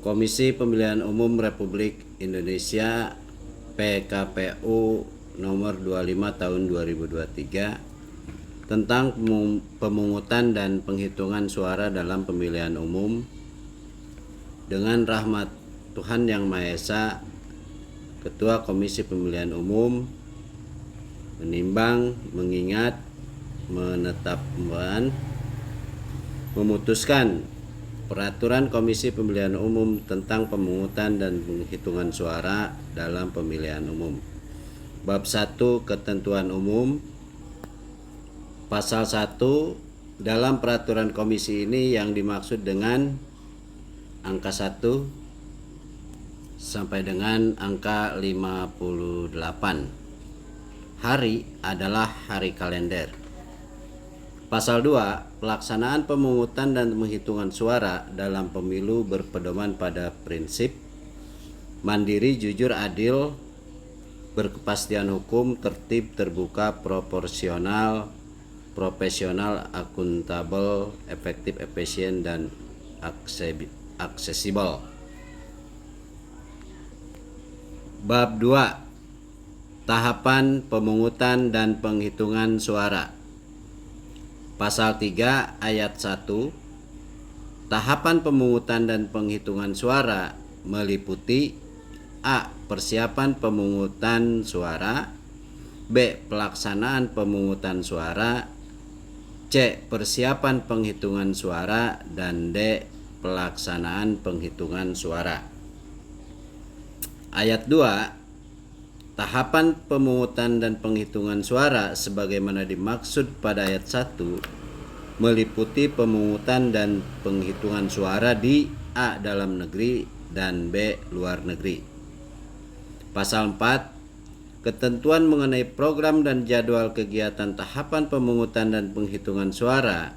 Komisi Pemilihan Umum Republik Indonesia PKPU nomor 25 tahun 2023 tentang pemungutan dan penghitungan suara dalam pemilihan umum. Dengan rahmat Tuhan Yang Maha Esa, Ketua Komisi Pemilihan Umum menimbang, mengingat, menetapkan, memutuskan Peraturan Komisi Pemilihan Umum tentang pemungutan dan penghitungan suara dalam pemilihan umum. Bab 1 Ketentuan Umum. Pasal 1, dalam peraturan komisi ini yang dimaksud dengan angka 1 sampai dengan angka 58. Hari adalah hari kalender. Pasal 2, pelaksanaan pemungutan dan penghitungan suara dalam pemilu berpedoman pada prinsip mandiri, jujur, adil, berkepastian hukum, tertib, terbuka, proporsional, profesional, akuntabel, efektif, efisien, dan aksesibel. Bab 2, tahapan pemungutan dan penghitungan suara. Pasal 3 ayat 1, tahapan pemungutan dan penghitungan suara meliputi A. Persiapan pemungutan suara, B. Pelaksanaan pemungutan suara, C. Persiapan penghitungan suara, dan D. Pelaksanaan penghitungan suara. Ayat 2, tahapan pemungutan dan penghitungan suara sebagaimana dimaksud pada ayat 1 meliputi pemungutan dan penghitungan suara di A. Dalam negeri dan B. Luar negeri. Pasal 4, ketentuan mengenai program dan jadwal kegiatan tahapan pemungutan dan penghitungan suara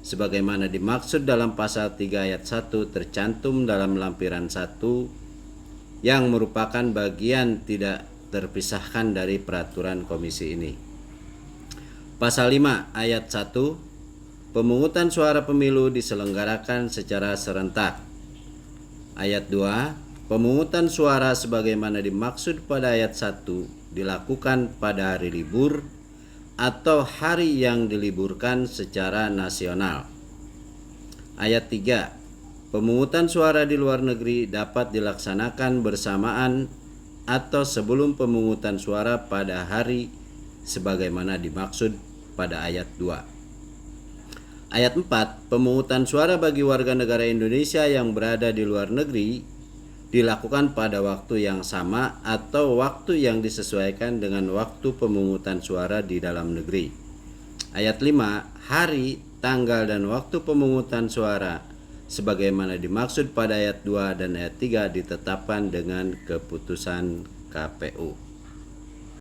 sebagaimana dimaksud dalam pasal 3 ayat 1 tercantum dalam lampiran 1 yang merupakan bagian tidak terpisahkan dari peraturan komisi ini. Pasal 5 ayat 1, pemungutan suara pemilu diselenggarakan secara serentak. Ayat 2, pemungutan suara sebagaimana dimaksud pada ayat 1 dilakukan pada hari libur atau hari yang diliburkan secara nasional. Ayat 3, pemungutan suara di luar negeri dapat dilaksanakan bersamaan atau sebelum pemungutan suara pada hari sebagaimana dimaksud pada ayat 2. Ayat 4, pemungutan suara bagi warga negara Indonesia yang berada di luar negeri dilakukan pada waktu yang sama atau waktu yang disesuaikan dengan waktu pemungutan suara di dalam negeri. Ayat 5, hari, tanggal, dan waktu pemungutan suara sebagaimana dimaksud pada ayat 2 dan ayat 3 ditetapkan dengan keputusan KPU.